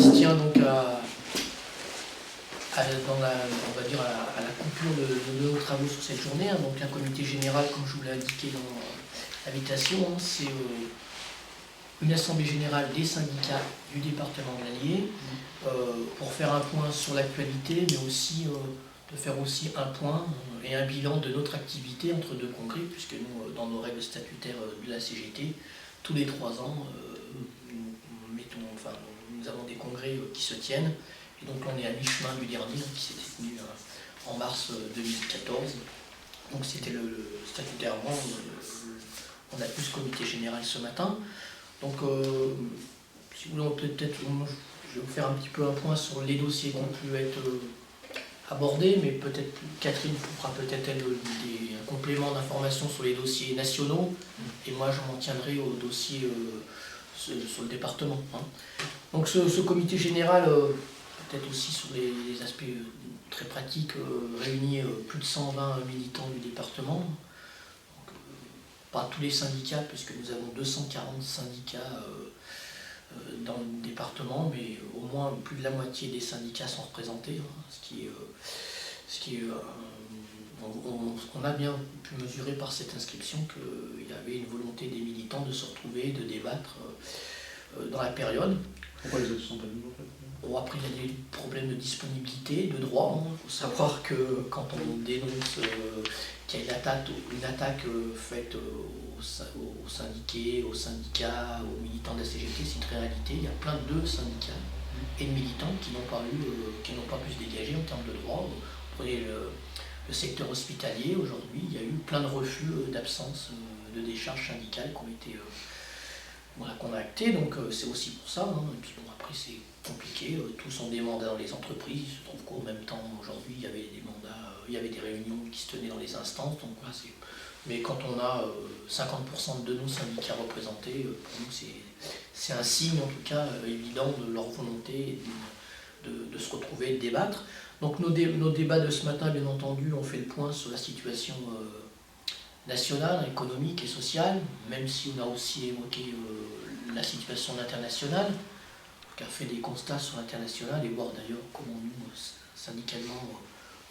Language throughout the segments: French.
qui se tient donc on va dire à la coupure de nos travaux sur cette journée. Donc un comité général, comme je vous l'ai indiqué dans l'invitation, c'est une assemblée générale des syndicats du département de l'Allier pour faire un point sur l'actualité, mais aussi de faire aussi un point et un bilan de notre activité entre deux congrès, puisque nous, dans nos règles statutaires de la CGT, tous les 3 ans, nous avons des congrès qui se tiennent. Et donc là, on est à mi-chemin du dernier, qui s'était tenu en mars 2014. Donc c'était statutairement, on a eu ce comité général ce matin. Donc, si vous voulez, peut-être, je vais vous faire un petit peu un point sur les dossiers qui ont pu être abordés, mais peut-être Catherine fera peut-être un complément d'information sur les dossiers nationaux, et moi je m'en tiendrai au dossier sur le département. Donc ce comité général, peut-être aussi sur les aspects très pratiques, réunit plus de 120 militants du département. Pas tous les syndicats, puisque nous avons 240 syndicats dans le département, mais au moins plus de la moitié des syndicats sont représentés, on a bien pu mesurer par cette inscription qu'il y avait une volonté des militants de se retrouver, de débattre dans la période. Pourquoi les autres ne sont pas venus en fait ? Bon, après, il y a des problèmes de disponibilité, de droit. Il faut savoir que quand on dénonce qu'il y a une attaque faite aux syndiqués, aux syndicats, aux militants de la CGT, c'est une réalité. Il y a plein de syndicats et de militants qui n'ont pas pu se dégager en termes de droit. Vous prenez le secteur hospitalier, aujourd'hui, il y a eu plein de refus d'absence de décharges syndicales qui ont été qu'on a acté, donc c'est aussi pour ça. Et puis bon, après c'est compliqué, tous ont des mandats dans les entreprises, il se trouve qu'au même temps aujourd'hui il y avait des mandats, il y avait des réunions qui se tenaient dans les instances, donc voilà, mais quand on a 50% de nos syndicats représentés, pour nous c'est un signe en tout cas évident de leur volonté de se retrouver et de débattre. Donc nos débats de ce matin, bien entendu, ont fait le point sur la situation nationale, économique et sociale, même si on a aussi évoqué la situation internationale, qui a fait des constats sur l'international et voir d'ailleurs comment nous, syndicalement,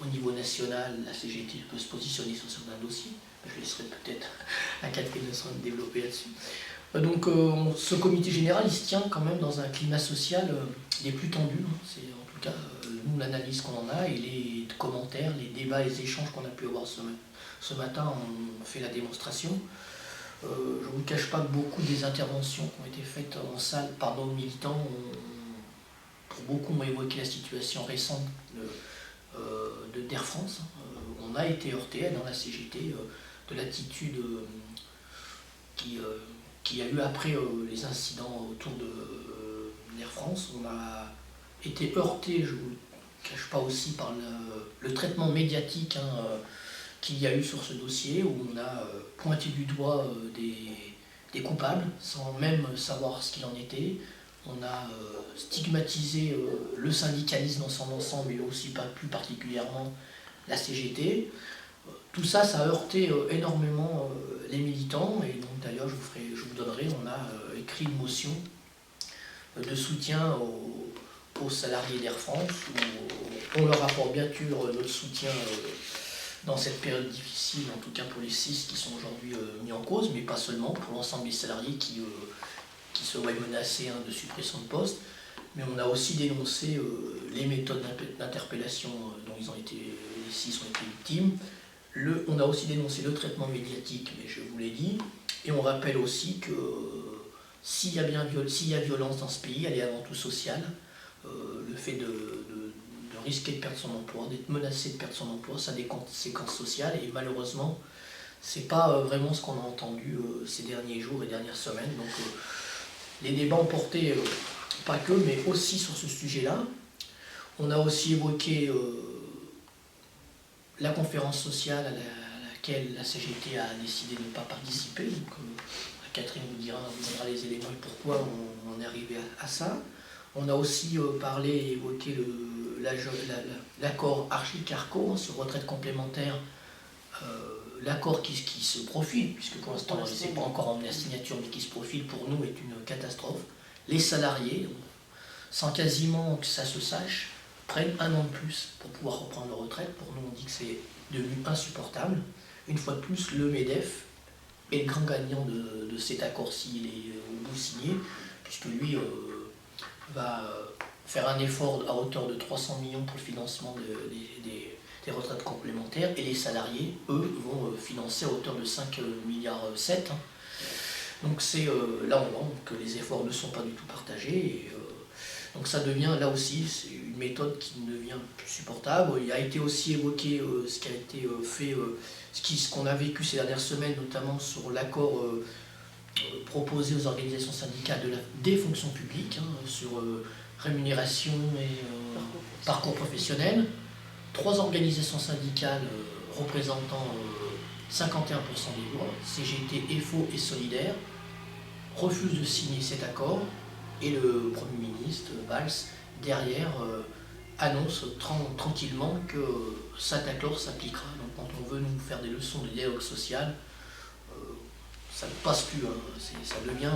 au niveau national, la CGT peut se positionner sur certains dossiers. Je laisserai peut-être à Catherine de développer là-dessus. Donc ce comité général, il se tient quand même dans un climat social des plus tendus. C'est en tout cas nous l'analyse qu'on en a et les commentaires, les débats, les échanges qu'on a pu avoir ce matin ont fait la démonstration. Je ne vous cache pas que beaucoup des interventions qui ont été faites en salle par nos militants, pour beaucoup ont évoqué la situation récente d'Air France. On a été heurté dans la CGT de l'attitude qu'il y a eu après les incidents autour d'Air France. On a été heurté, je ne vous cache pas aussi, par le traitement médiatique qu'il y a eu sur ce dossier, où on a pointé du doigt des coupables, sans même savoir ce qu'il en était. On a stigmatisé le syndicalisme dans son ensemble, mais aussi plus particulièrement la CGT. Tout ça, ça a heurté énormément les militants, et donc d'ailleurs, je vous donnerai, on a écrit une motion de soutien aux salariés d'Air France, où on leur apporte bien sûr notre soutien dans cette période difficile, en tout cas pour les 6 qui sont aujourd'hui mis en cause, mais pas seulement, pour l'ensemble des salariés qui se voient menacés de suppression de poste. Mais on a aussi dénoncé les méthodes d'interpellation dont les 6 ont été victimes. On a aussi dénoncé le traitement médiatique, mais je vous l'ai dit, et on rappelle aussi que s'il y a violence dans ce pays, elle est avant tout sociale. Le fait de risquer de perdre son emploi, d'être menacé de perdre son emploi, ça a des conséquences sociales, et malheureusement, c'est pas vraiment ce qu'on a entendu ces derniers jours et dernières semaines. Donc les débats ont porté, pas que, mais aussi sur ce sujet-là. On a aussi évoqué la conférence sociale à laquelle la CGT a décidé de ne pas participer. Donc, Catherine vous donnera les éléments et pourquoi on est arrivé à ça. On a aussi parlé et évoqué l'accord Archie-Carco sur retraite complémentaire, l'accord qui se profile, puisque pour l'instant il n'est pas encore emmené à signature, mais qui se profile pour nous est une catastrophe. Les salariés sans quasiment que ça se sache, prennent un an de plus pour pouvoir reprendre leur retraite. Pour nous, on dit que c'est devenu insupportable. Une fois de plus, le MEDEF est le grand gagnant de cet accord s'il est au bout signé, puisque lui va faire un effort à hauteur de 300 millions pour le financement des retraites complémentaires, et les salariés, eux, vont financer à hauteur de 5,7 milliards. Donc c'est là on voit que les efforts ne sont pas du tout partagés. Et, donc ça devient là aussi c'est une méthode qui devient plus supportable. Il a été aussi évoqué ce qui a été fait, ce qu'on a vécu ces dernières semaines, notamment sur l'accord proposé aux organisations syndicales des fonctions publiques, sur rémunération et parcours professionnel. 3 organisations syndicales représentant 51% des voix, CGT, EFO et Solidaire, refusent de signer cet accord, et le Premier ministre, Valls, derrière, annonce tranquillement que cet accord s'appliquera. Donc quand on veut nous faire des leçons de dialogue social, ça ne passe plus, ça devient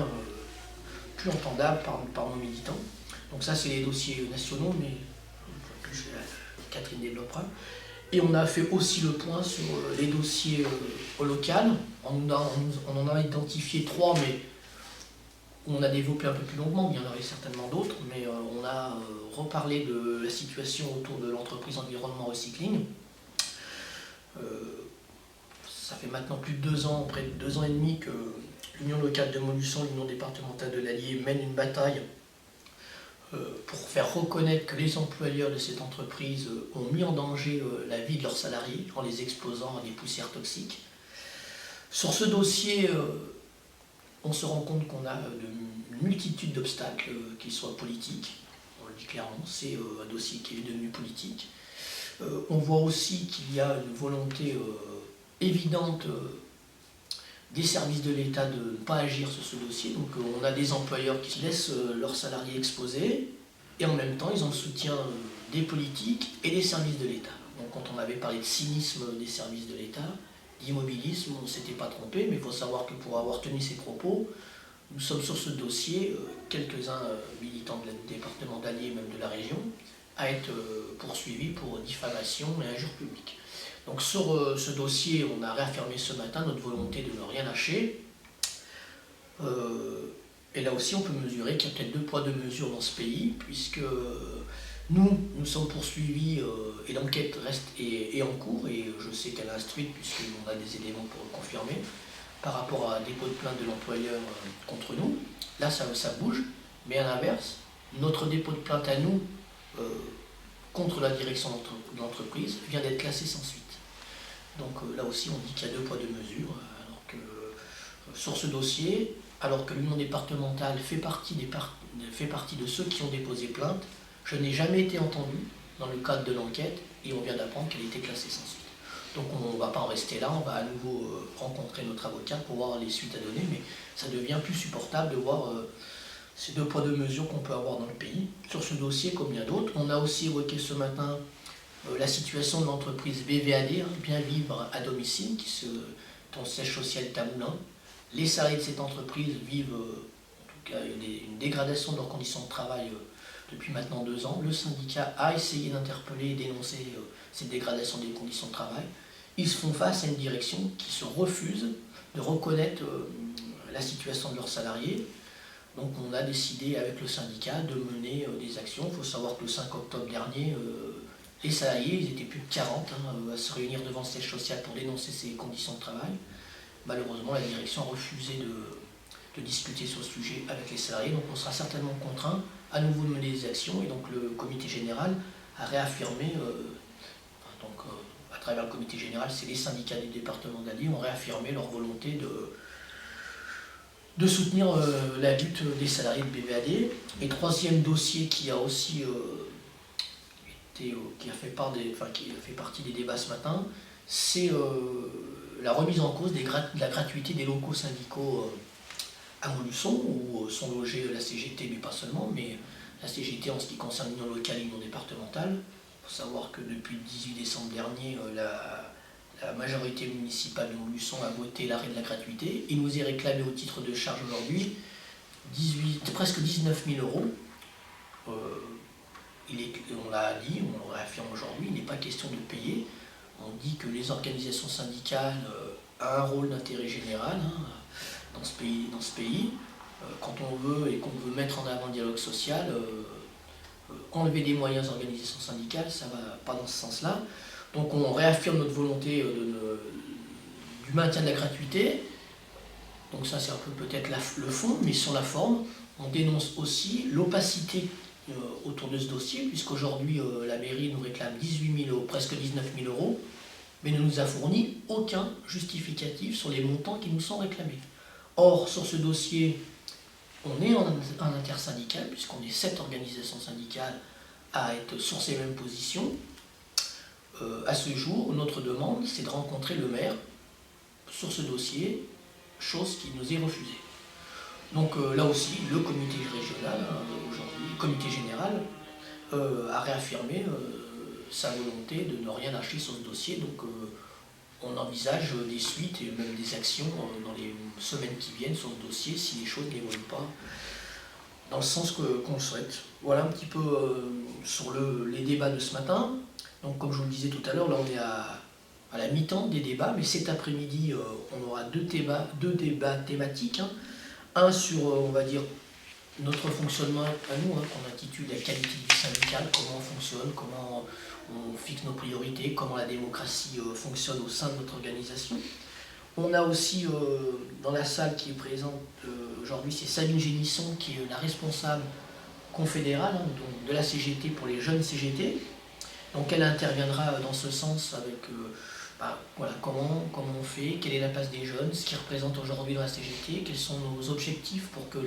plus entendable par nos militants. Donc ça c'est les dossiers nationaux, mais Catherine développera. Et on a fait aussi le point sur les dossiers au local. On en a identifié 3, mais on a développé un peu plus longuement, il y en aurait certainement d'autres, mais on a reparlé de la situation autour de l'entreprise Environnement Recycling. Ça fait maintenant plus de 2 ans, près de 2 ans et demi, que l'Union locale de Montluçon, l'Union départementale de l'Allier mène une bataille pour faire reconnaître que les employeurs de cette entreprise ont mis en danger la vie de leurs salariés en les exposant à des poussières toxiques. Sur ce dossier, on se rend compte qu'on a une multitude d'obstacles, qu'ils soient politiques, on le dit clairement, c'est un dossier qui est devenu politique. On voit aussi qu'il y a une volonté évidente des services de l'État de ne pas agir sur ce dossier. Donc on a des employeurs qui laissent leurs salariés exposés, et en même temps ils ont le soutien des politiques et des services de l'État. Donc quand on avait parlé de cynisme des services de l'État, d'immobilisme, on ne s'était pas trompé, mais il faut savoir que pour avoir tenu ces propos, nous sommes sur ce dossier, quelques-uns militants du département d'Allier, même de la région, à être poursuivis pour diffamation et injure publique. Donc sur ce dossier, on a réaffirmé ce matin notre volonté de ne rien lâcher. Et là aussi, on peut mesurer qu'il y a peut-être 2 poids 2 mesures dans ce pays, puisque nous sommes poursuivis et l'enquête est en cours, et je sais qu'elle est instruite puisqu'on a des éléments pour le confirmer, par rapport à un dépôt de plainte de l'employeur contre nous. Là, ça bouge, mais à l'inverse, notre dépôt de plainte à nous contre la direction de l'entreprise vient d'être classé sans suite. Donc là aussi, on dit qu'il y a 2 poids 2 mesures, alors que sur ce dossier, alors que l'Union départementale fait partie de ceux qui ont déposé plainte, je n'ai jamais été entendu dans le cadre de l'enquête, et on vient d'apprendre qu'elle était classée sans suite. Donc on ne va pas en rester là, on va à nouveau rencontrer notre avocat pour voir les suites à donner, mais ça devient plus supportable de voir ces 2 poids 2 mesures qu'on peut avoir dans le pays. Sur ce dossier, comme bien d'autres, on a aussi évoqué ce matin la situation de l'entreprise BVAD, Bien Vivre à Domicile, dont le siège social est à Moulins. Les salariés de cette entreprise vivent en tout cas une dégradation de leurs conditions de travail depuis maintenant 2 ans. Le syndicat a essayé d'interpeller et dénoncer cette dégradation des conditions de travail. Ils se font face à une direction qui se refuse de reconnaître la situation de leurs salariés. Donc on a décidé avec le syndicat de mener des actions. Il faut savoir que le 5 octobre dernier, les salariés, ils étaient plus de 40 à se réunir devant le siège social pour dénoncer ces conditions de travail. Malheureusement, la direction a refusé de discuter sur ce sujet avec les salariés, donc on sera certainement contraint à nouveau de mener des actions, et donc le comité général a réaffirmé, à travers le comité général, c'est les syndicats du département d'Allier ont réaffirmé leur volonté de soutenir la lutte des salariés de BVAD. Et 3e dossier qui a aussi qui fait partie des débats ce matin, c'est la remise en cause de la gratuité des locaux syndicaux à Montluçon, où sont logés la CGT, mais pas seulement, mais la CGT en ce qui concerne l'union locale et l'union départementale. Il faut savoir que depuis le 18 décembre dernier, la majorité municipale de Montluçon a voté l'arrêt de la gratuité. Il nous est réclamé au titre de charge aujourd'hui presque 19 000 euros on l'a dit, on le réaffirme aujourd'hui, il n'est pas question de payer. On dit que les organisations syndicales ont un rôle d'intérêt général dans ce pays. Quand on veut et qu'on veut mettre en avant le dialogue social, enlever des moyens aux organisations syndicales, ça ne va pas dans ce sens-là. Donc on réaffirme notre volonté du maintien de la gratuité. Donc ça c'est un peu peut-être le fond, mais sur la forme, on dénonce aussi l'opacité autour de ce dossier, puisqu'aujourd'hui la mairie nous réclame 18 000 €, presque 19 000 €, mais ne nous a fourni aucun justificatif sur les montants qui nous sont réclamés. Or, sur ce dossier, on est en intersyndical, puisqu'on est 7 organisations syndicales à être sur ces mêmes positions. À ce jour, notre demande, c'est de rencontrer le maire sur ce dossier, chose qui nous est refusée. Donc là aussi, le comité régional, aujourd'hui, le comité général, a réaffirmé sa volonté de ne rien lâcher sur ce dossier. Donc on envisage des suites et même des actions dans les semaines qui viennent sur ce dossier si les choses n'évoluent pas dans le sens qu'on le souhaite. Voilà un petit peu sur les débats de ce matin. Donc comme je vous le disais tout à l'heure, là on est à la mi-temps des débats, mais cet après-midi on aura deux débats thématiques. Un sur, on va dire, notre fonctionnement à nous, qu'on intitule la qualité du syndical, comment on fonctionne, comment on fixe nos priorités, comment la démocratie fonctionne au sein de notre organisation. On a aussi dans la salle qui est présente aujourd'hui, c'est Sabine Génisson qui est la responsable confédérale donc de la CGT pour les jeunes CGT. Donc elle interviendra dans ce sens avec voilà, comment on fait, quelle est la place des jeunes, ce qu'ils représentent aujourd'hui dans la CGT, quels sont nos objectifs pour que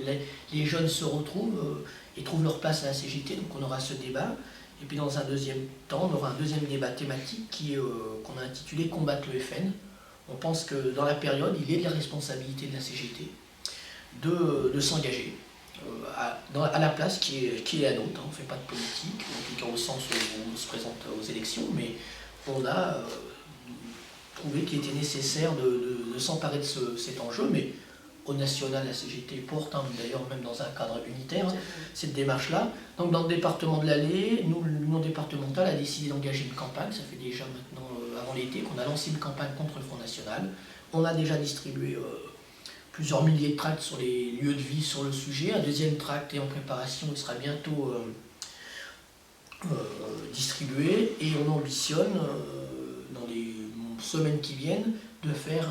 les jeunes se retrouvent et trouvent leur place à la CGT. Donc on aura ce débat. Et puis dans un deuxième temps, on aura un deuxième débat thématique qu'on a intitulé « Combattre le FN ». On pense que dans la période, il est de la responsabilité de la CGT de s'engager à la place qui est la nôtre. On ne fait pas de politique, en tout cas au sens où on se présente aux élections, mais on a trouvé qu'il était nécessaire de s'emparer de cet enjeu, mais au national, la CGT porte, d'ailleurs même dans un cadre unitaire, cette démarche-là. Donc dans le département de l'Allier, nous, l'Union départementale a décidé d'engager une campagne, ça fait déjà maintenant avant l'été qu'on a lancé une campagne contre le Front National. On a déjà distribué plusieurs milliers de tracts sur les lieux de vie sur le sujet. Un deuxième tract est en préparation, il sera bientôt distribué, et on ambitionne dans les semaines qui viennent de faire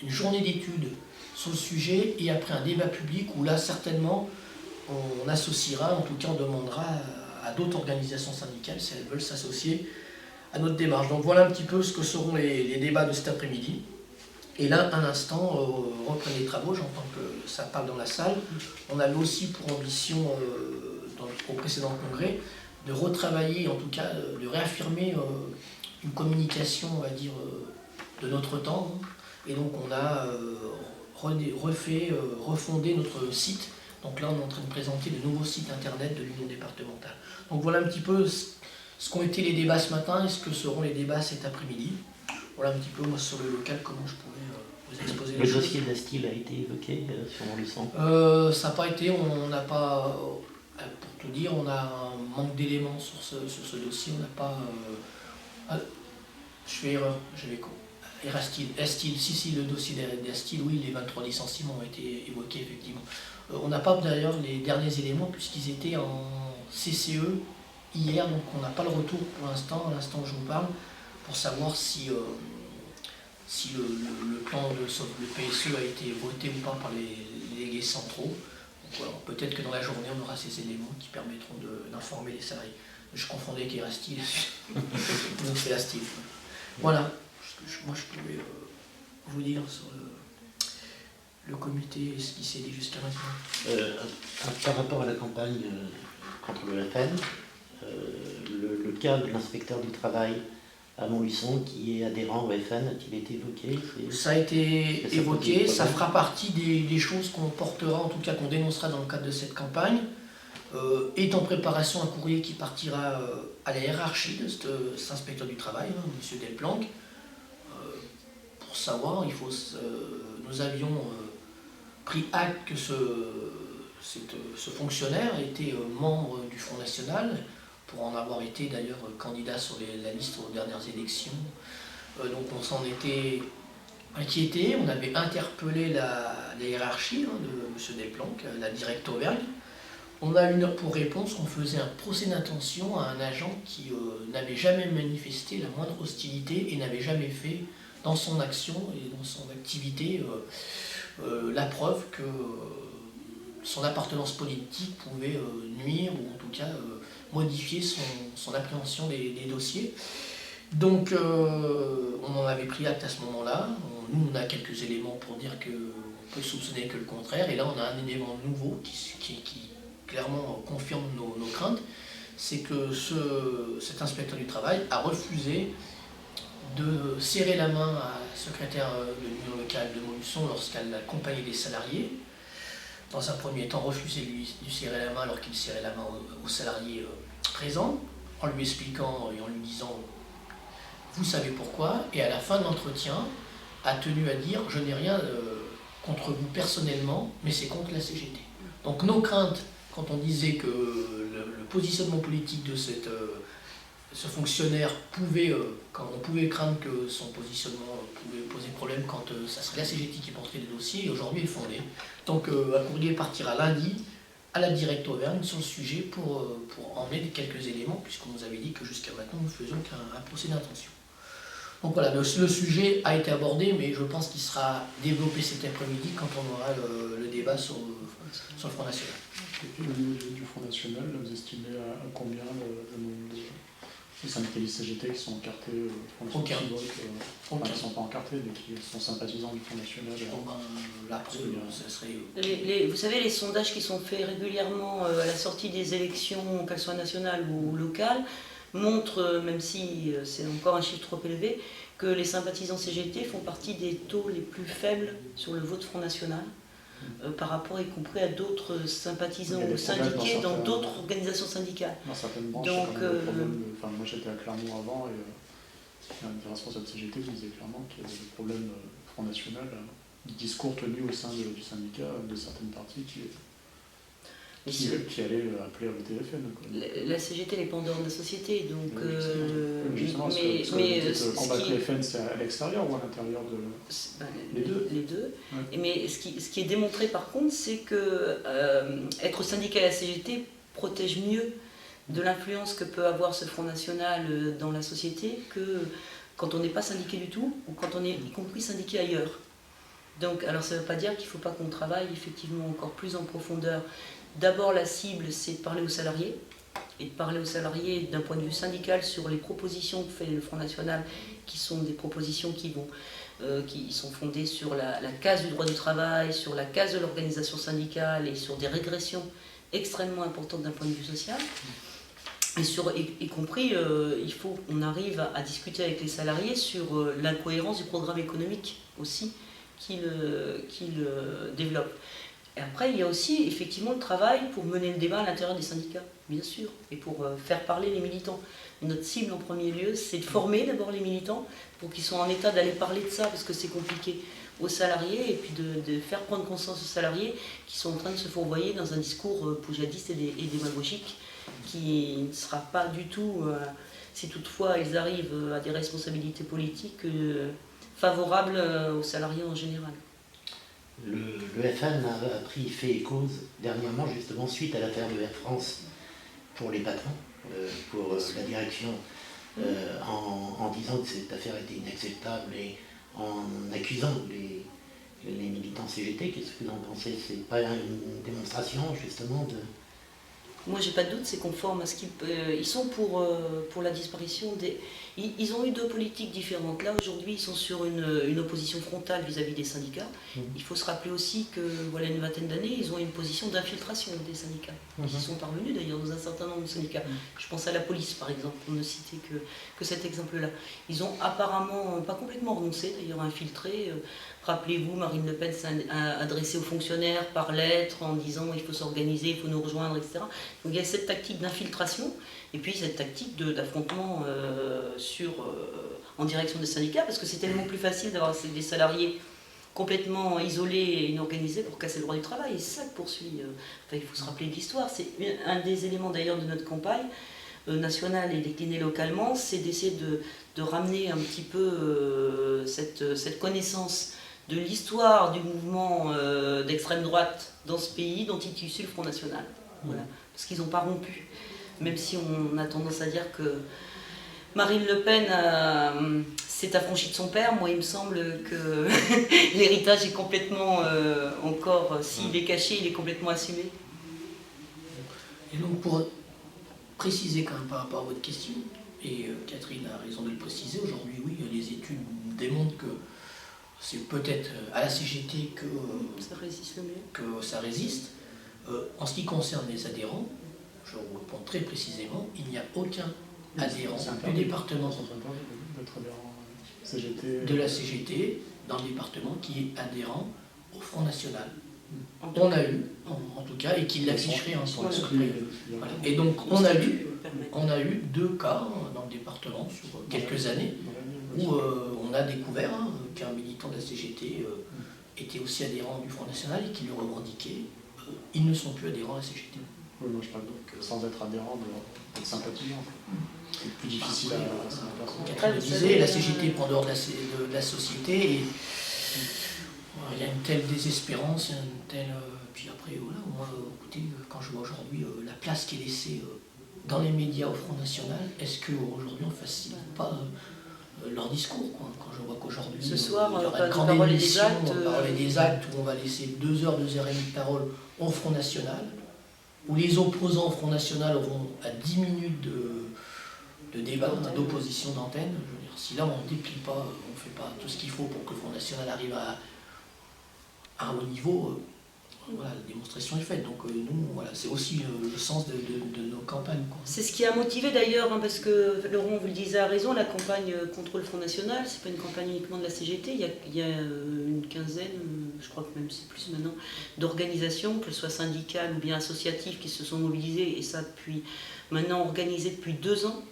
une journée d'études sur le sujet et après un débat public où là certainement on associera, en tout cas on demandera à d'autres organisations syndicales si elles veulent s'associer à notre démarche. Donc voilà un petit peu ce que seront les débats de cet après-midi. Et là, un instant, reprenez les travaux, j'entends que ça parle dans la salle. On avait aussi pour ambition, au précédent congrès, de retravailler, en tout cas de réaffirmer une communication, on va dire, de notre temps. Et donc on a refondé notre site. Donc là, on est en train de présenter de nouveaux sites internet de l'Union départementale. Donc voilà un petit peu ce qu'ont été les débats ce matin et ce que seront les débats cet après-midi. Voilà un petit peu, moi, sur le local, comment je pourrais vous exposer les choses. Le dossier d'Astil a été évoqué sur mon leçon. Ça n'a pas été, on n'a pas, pour tout dire, on a un manque d'éléments sur ce dossier, on n'a pas... je fais erreur, j'avais quoi. Astil, si, le dossier d'Astil, oui, les 23 licenciements ont été évoqués, effectivement. On n'a pas d'ailleurs les derniers éléments, puisqu'ils étaient en CCE hier, donc on n'a pas le retour pour l'instant, à l'instant où je vous parle, pour savoir si le plan de le PSE a été voté ou pas par les délégués centraux. Voilà, peut-être que dans la journée, on aura ces éléments qui permettront d'informer les salariés. Je confondais avec Astil, donc c'est Astil. Voilà, moi je pouvais vous dire sur le comité et ce qui s'est dit jusqu'à maintenant. Par rapport à la campagne contre le FN, le cas de l'inspecteur du travail à Montluçon qui est adhérent au FN, a-t-il été évoqué? Ça a été évoqué, ça fera partie des choses qu'on portera, en tout cas qu'on dénoncera dans le cadre de cette campagne. Est en préparation un courrier qui partira à la hiérarchie de cet inspecteur du travail, M. Delplanque, pour savoir, nous avions pris acte que ce fonctionnaire était membre du Front National, pour en avoir été d'ailleurs candidat sur la liste aux dernières élections. Donc on s'en était inquiété, on avait interpellé la hiérarchie de M. Delplanque, la directe Auvergne. On a eu pour réponse qu'on faisait un procès d'intention à un agent qui n'avait jamais manifesté la moindre hostilité et n'avait jamais fait dans son action et dans son activité la preuve que son appartenance politique pouvait nuire ou en tout cas modifier son appréhension des dossiers. Donc on en avait pris acte à ce moment-là. Nous on a quelques éléments pour dire qu'on peut soupçonner que le contraire, et là on a un élément nouveau qui clairement confirme nos craintes, c'est que cet inspecteur du travail a refusé de serrer la main à la secrétaire de l'union locale de Montluçon lorsqu'elle accompagnait des salariés. Dans un premier temps, refusé de lui serrer la main alors qu'il serrait la main aux salariés présents, en lui expliquant et en lui disant « vous savez pourquoi », et à la fin de l'entretien, a tenu à dire « je n'ai rien contre vous personnellement, mais c'est contre la CGT ». Donc nos craintes, quand on disait que le positionnement politique de ce fonctionnaire quand on pouvait craindre que son positionnement pouvait poser problème quand ça serait la CGT qui porterait les dossiers, et aujourd'hui est fondé. Donc un courrier partira lundi à la directe Auvergne sur le sujet pour emmener quelques éléments, puisqu'on nous avait dit que jusqu'à maintenant nous ne faisions qu'un procès d'intention. Donc voilà, le sujet a été abordé, mais je pense qu'il sera développé cet après-midi quand on aura le débat sur le Front National. Et au niveau du Front National, vous estimez à combien le nombre de syndicalistes CGT qui sont encartés au Front National? Aucun. Qui ne sont pas encartés, mais qui sont sympathisants du Front National. Ça serait... Vous savez, les sondages qui sont faits régulièrement à la sortie des élections, qu'elles soient nationales ou locales, montrent, même si c'est encore un chiffre trop élevé, que les sympathisants CGT font partie des taux les plus faibles sur le vote Front National, par rapport y compris à d'autres sympathisants ou syndiqués dans d'autres organisations syndicales. Dans certaines branches, donc, moi j'étais à Clermont avant, et un des responsables CGT me disait clairement qu'il y avait des problèmes Front National, du discours tenu au sein du syndicat de certaines parties qui allait appeler à voter FN. La CGT n'est pas en dehors de la société, donc... justement, mais combattre les FN, c'est à l'extérieur ou à l'intérieur de... Les deux. Les deux. Ouais. Mais ce qui est démontré par contre, c'est que être syndicat à la CGT protège mieux de l'influence que peut avoir ce Front National dans la société que quand on n'est pas syndiqué du tout, ou quand on est y compris syndiqué ailleurs. Donc, alors ça ne veut pas dire qu'il ne faut pas qu'on travaille effectivement encore plus en profondeur. D'abord, la cible, c'est de parler aux salariés, et de parler aux salariés d'un point de vue syndical sur les propositions que fait le Front National, qui sont des propositions qui sont fondées sur la case du droit du travail, sur la case de l'organisation syndicale et sur des régressions extrêmement importantes d'un point de vue social. Et y compris, il faut qu'on arrive à discuter avec les salariés sur l'incohérence du programme économique aussi qu'ils développent. Et après, il y a aussi effectivement le travail pour mener le débat à l'intérieur des syndicats, bien sûr, et pour faire parler les militants. Notre cible en premier lieu, c'est de former d'abord les militants pour qu'ils soient en état d'aller parler de ça, parce que c'est compliqué, aux salariés, et puis de faire prendre conscience aux salariés qui sont en train de se fourvoyer dans un discours poujadiste et démagogique qui ne sera pas du tout, si toutefois ils arrivent à des responsabilités politiques, favorables aux salariés en général. Le FN a pris fait et cause dernièrement, justement, suite à l'affaire de Air France pour les patrons, pour la direction, en disant que cette affaire était inacceptable et en accusant les militants CGT. Qu'est-ce que vous en pensez? C'est pas une démonstration, justement, de... Moi, j'ai pas de doute, c'est conforme à ce qu'ils sont pour la disparition des... Ils ont eu deux politiques différentes. Là, aujourd'hui, ils sont sur une opposition frontale vis-à-vis des syndicats. Il faut se rappeler aussi que, voilà, une vingtaine d'années, ils ont eu une position d'infiltration des syndicats. Ils y sont parvenus, d'ailleurs, dans un certain nombre de syndicats. Je pense à la police, par exemple, pour ne citer que cet exemple-là. Ils ont apparemment, pas complètement renoncé, d'ailleurs, à infiltrer. Rappelez-vous, Marine Le Pen s'est adressée aux fonctionnaires par lettre en disant il faut s'organiser, il faut nous rejoindre, etc. Donc il y a cette tactique d'infiltration et puis cette tactique d'affrontement en direction des syndicats, parce que c'est tellement plus facile d'avoir des salariés complètement isolés et inorganisés pour casser le droit du travail. Et c'est ça que poursuit. Il faut se rappeler de l'histoire. C'est un des éléments d'ailleurs de notre campagne. nationale et déclinée localement, c'est d'essayer de ramener un petit peu cette connaissance de l'histoire du mouvement d'extrême droite dans ce pays dont est issu le Front National. Voilà. Parce qu'ils n'ont pas rompu. Même si on a tendance à dire que Marine Le Pen s'est affranchie de son père, moi il me semble que l'héritage est complètement encore, s'il est caché, il est complètement assumé. Et donc pour préciser quand même par rapport à votre question, et Catherine a raison de le préciser, aujourd'hui oui, les études démontrent que c'est peut-être à la CGT que ça résiste le mieux. Que ça résiste. En ce qui concerne les adhérents, je vous réponds très précisément, il n'y a aucun adhérent du département de la CGT dans le département qui est adhérent au Front National. On a eu, en tout cas, et qui l'afficherait en son esprit. Voilà. Et donc on a eu 2 cas dans le département sur quelques années où on a découvert qu'un militant de la CGT était aussi adhérent du Front National et qui le revendiquait. Ils ne sont plus adhérents à la CGT. Oui, moi je parle donc sans être adhérent, d'être sympathisant. C'est plus difficile à Catherine le disait, la CGT prend dehors de la société et il y a une telle désespérance, une telle. Puis après, voilà, moi, écoutez, quand je vois aujourd'hui la place qui est laissée dans les médias au Front National, est-ce qu'aujourd'hui on ne facilite pas leur discours, quoi. Quand je vois qu'aujourd'hui, ce soir, il y aura une grande émission, parole et des actes, où on va laisser 2 heures, 2 heures et demie de parole au Front National, où les opposants au Front National auront à 10 minutes de débat, d'opposition d'antenne. Je veux dire, si là on ne déplie pas, on ne fait pas tout ce qu'il faut pour que le Front National arrive à un haut niveau, voilà, la démonstration est faite. Donc nous, voilà, c'est aussi le sens de nos campagnes, quoi. C'est ce qui a motivé d'ailleurs, parce que Laurent, vous le disiez à raison, la campagne contre le Front National, c'est pas une campagne uniquement de la CGT, il y a une quinzaine, je crois que même c'est plus maintenant, d'organisations, que ce soit syndicales ou bien associatives, qui se sont mobilisées, et ça depuis maintenant organisé depuis 2 ans,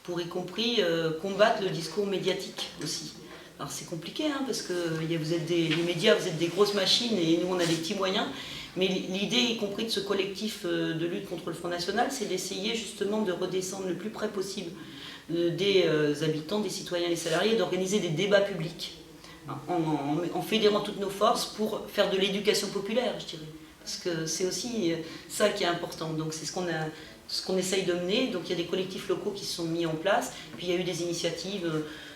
pour y compris combattre le discours médiatique aussi. Alors c'est compliqué, hein, parce que vous êtes les médias, vous êtes des grosses machines et nous on a des petits moyens. Mais l'idée, y compris de ce collectif de lutte contre le Front National, c'est d'essayer justement de redescendre le plus près possible des habitants, des citoyens et des salariés, d'organiser des débats publics, hein, en fédérant toutes nos forces pour faire de l'éducation populaire, je dirais. Parce que c'est aussi ça qui est important. Donc c'est ce qu'on essaye de mener. Donc il y a des collectifs locaux qui se sont mis en place. Puis il y a eu des initiatives.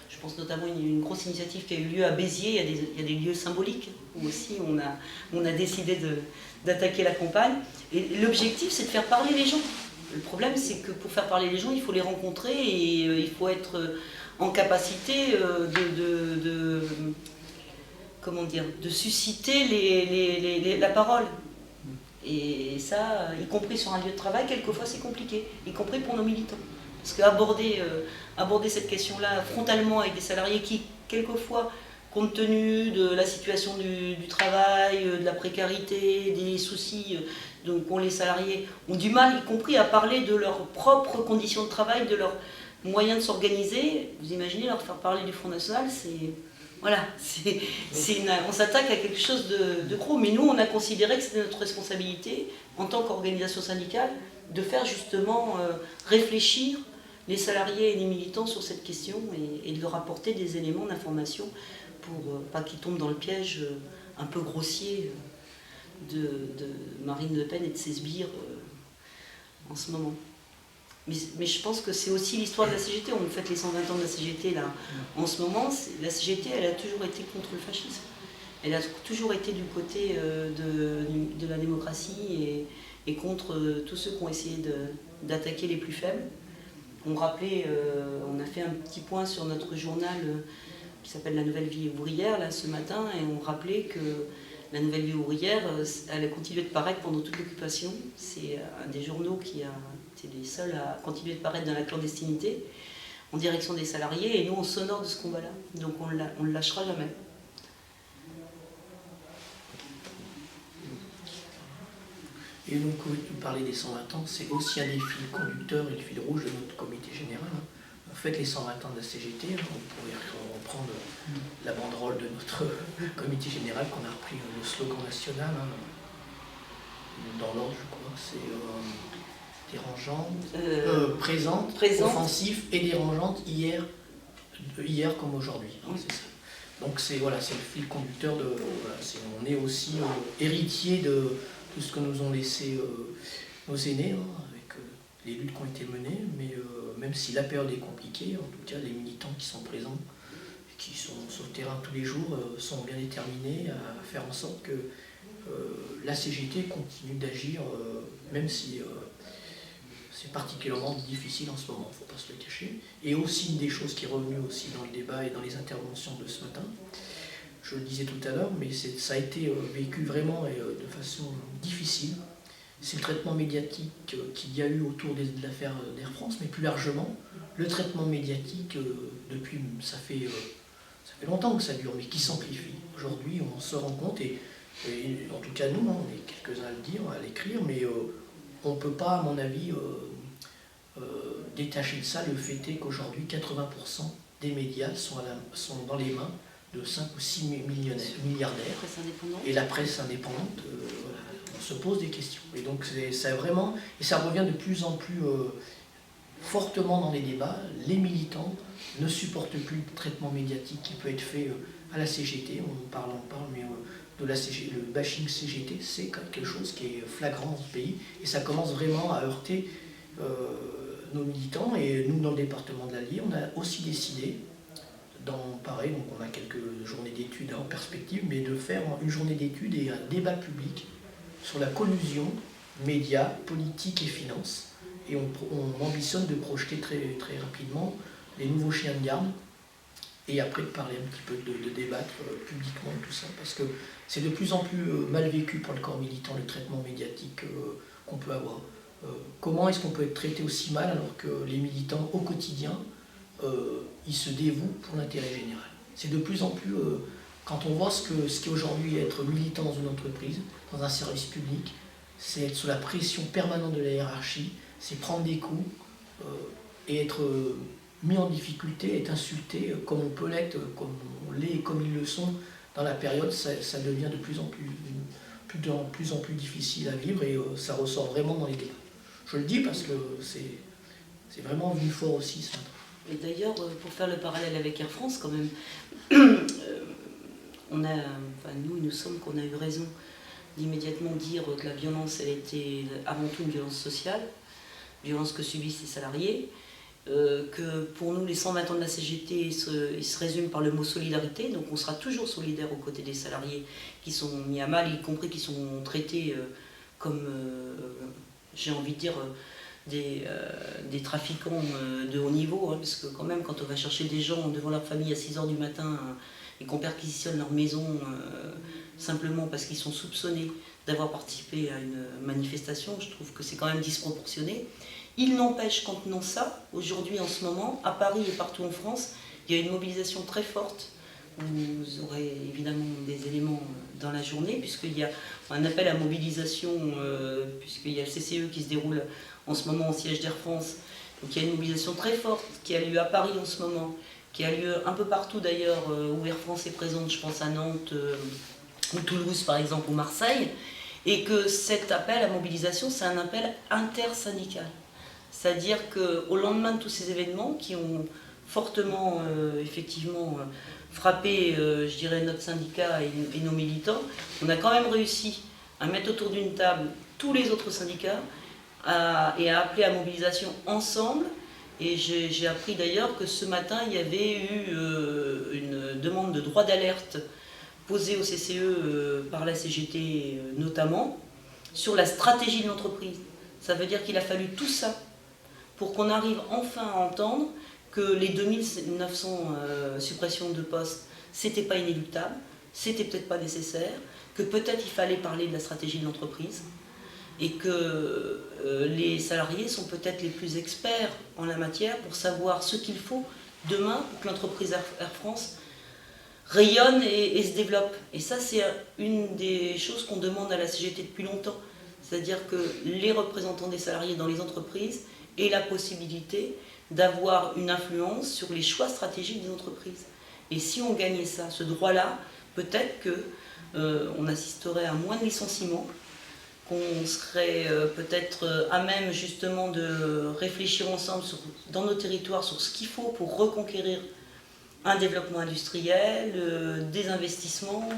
Je pense notamment à une grosse initiative qui a eu lieu à Béziers, il y a des lieux symboliques où aussi on a décidé d'attaquer la campagne. Et l'objectif, c'est de faire parler les gens. Le problème, c'est que pour faire parler les gens, il faut les rencontrer et il faut être en capacité de susciter la parole. Et ça, y compris sur un lieu de travail, quelquefois c'est compliqué, y compris pour nos militants. Parce qu'aborder cette question-là frontalement avec des salariés qui, quelquefois, compte tenu de la situation du travail, de la précarité, des soucis qu'ont les salariés, ont du mal, y compris à parler de leurs propres conditions de travail, de leurs moyens de s'organiser. Vous imaginez leur faire parler du Front National, on s'attaque à quelque chose de gros. Mais nous, on a considéré que c'était notre responsabilité, en tant qu'organisation syndicale, de faire justement réfléchir les salariés et les militants sur cette question et de leur apporter des éléments d'information pour pas qu'ils tombent dans le piège un peu grossier de Marine Le Pen et de ses sbires en ce moment. Mais je pense que c'est aussi l'histoire de la CGT. On fête les 120 ans de la CGT là. En ce moment, la CGT, elle a toujours été contre le fascisme. Elle a toujours été du côté de la démocratie et contre tous ceux qui ont essayé d'attaquer les plus faibles. On a fait un petit point sur notre journal qui s'appelle La Nouvelle Vie ouvrière là, ce matin, et on rappelait que La Nouvelle Vie ouvrière, elle a continué de paraître pendant toute l'occupation. C'est un des journaux qui a été les seuls à continuer de paraître dans la clandestinité, en direction des salariés, et nous on s'honore de ce combat-là. Donc on ne le lâchera jamais. Et donc, vous parlez des 120 ans, c'est aussi un des fils conducteurs et le fil rouge de notre comité général. On fête les 120 ans de la CGT, on pourrait reprendre la banderole de notre comité général qu'on a repris le slogan national, dans l'ordre, je crois, c'est présente, offensive et dérangeante hier comme aujourd'hui. Oui. C'est ça. Donc c'est le fil conducteur on est aussi héritier de ce que nous ont laissé nos aînés, avec les luttes qui ont été menées, mais même si la période est compliquée, en tout cas les militants qui sont présents, qui sont sur le terrain tous les jours, sont bien déterminés à faire en sorte que la CGT continue d'agir, même si c'est particulièrement difficile en ce moment, il ne faut pas se le cacher. Et aussi une des choses qui est revenue aussi dans le débat et dans les interventions de ce matin, je le disais tout à l'heure, mais ça a été vécu vraiment de façon difficile. C'est le traitement médiatique qu'il y a eu autour de l'affaire d'Air France, mais plus largement, le traitement médiatique, depuis, ça fait longtemps que ça dure, mais qui s'amplifie. Aujourd'hui, on se rend compte, et en tout cas nous, on est quelques-uns à le dire, à l'écrire, mais on ne peut pas, à mon avis, détacher de ça le fait est qu'aujourd'hui, 80% des médias sont dans les mains de 5 ou 6 milliardaires. Et la presse indépendante, on se pose des questions. Et donc ça revient de plus en plus fortement dans les débats. Les militants ne supportent plus le traitement médiatique qui peut être fait à la CGT. On parle, mais le bashing CGT, c'est quelque chose qui est flagrant dans ce pays. Et ça commence vraiment à heurter nos militants. Et nous, dans le département de l'Allier, on a aussi décidé, pareil, donc on a quelques journées d'études en perspective, mais de faire une journée d'études et un débat public sur la collusion médias, politique et finances. Et on ambitionne de projeter très, très rapidement les nouveaux chiens de garde, et après de parler un petit peu, de débattre publiquement de tout ça, parce que c'est de plus en plus mal vécu par le corps militant, le traitement médiatique qu'on peut avoir. Comment est-ce qu'on peut être traité aussi mal alors que les militants au quotidien, ils se dévouent pour l'intérêt général. C'est de plus en plus, quand on voit ce qu'est aujourd'hui être militant dans une entreprise, dans un service public, c'est être sous la pression permanente de la hiérarchie, c'est prendre des coups et être mis en difficulté, être insulté comme on peut l'être, comme ils le sont dans la période, ça devient de plus en plus difficile à vivre, et ça ressort vraiment dans les débats. Je le dis parce que c'est vraiment venu fort aussi ça. Et d'ailleurs, pour faire le parallèle avec Air France, quand même, il nous semble qu'on a eu raison d'immédiatement dire que la violence, elle était avant tout une violence sociale, violence que subissent les salariés, que pour nous, les 120 ans de la CGT, ils se résument par le mot solidarité, donc on sera toujours solidaire aux côtés des salariés qui sont mis à mal, y compris qui sont traités comme, j'ai envie de dire, des trafiquants de haut niveau, parce que quand même, quand on va chercher des gens devant leur famille à 6h du matin et qu'on perquisitionne leur maison simplement parce qu'ils sont soupçonnés d'avoir participé à une manifestation, je trouve que c'est quand même disproportionné. Il n'empêche qu'en tenant ça, aujourd'hui, en ce moment, à Paris et partout en France, il y a une mobilisation très forte. Vous aurez évidemment des éléments dans la journée, puisqu'il y a un appel à mobilisation, puisqu'il y a le CCE qui se déroule en ce moment au siège d'Air France. Donc il y a une mobilisation très forte qui a lieu à Paris en ce moment, qui a lieu un peu partout d'ailleurs où Air France est présente, je pense à Nantes, ou Toulouse par exemple, ou Marseille, et que cet appel à mobilisation, c'est un appel intersyndical. C'est-à-dire qu'au lendemain de tous ces événements qui ont fortement, effectivement, frappé, je dirais, notre syndicat et nos militants, on a quand même réussi à mettre autour d'une table tous les autres syndicats et à appeler à mobilisation ensemble. Et j'ai appris d'ailleurs que ce matin, il y avait eu une demande de droit d'alerte posée au CCE par la CGT notamment, sur la stratégie de l'entreprise. Ça veut dire qu'il a fallu tout ça pour qu'on arrive enfin à entendre que les 2900 suppressions de postes, c'était pas inéluctable, c'était peut-être pas nécessaire, que peut-être il fallait parler de la stratégie de l'entreprise, et que les salariés sont peut-être les plus experts en la matière pour savoir ce qu'il faut demain pour que l'entreprise Air France rayonne et se développe. Et ça, c'est une des choses qu'on demande à la CGT depuis longtemps. C'est-à-dire que les représentants des salariés dans les entreprises aient la possibilité d'avoir une influence sur les choix stratégiques des entreprises. Et si on gagnait ça, ce droit-là, peut-être qu'on assisterait à moins de licenciements, qu'on serait peut-être à même justement de réfléchir ensemble dans nos territoires sur ce qu'il faut pour reconquérir un développement industriel, des investissements,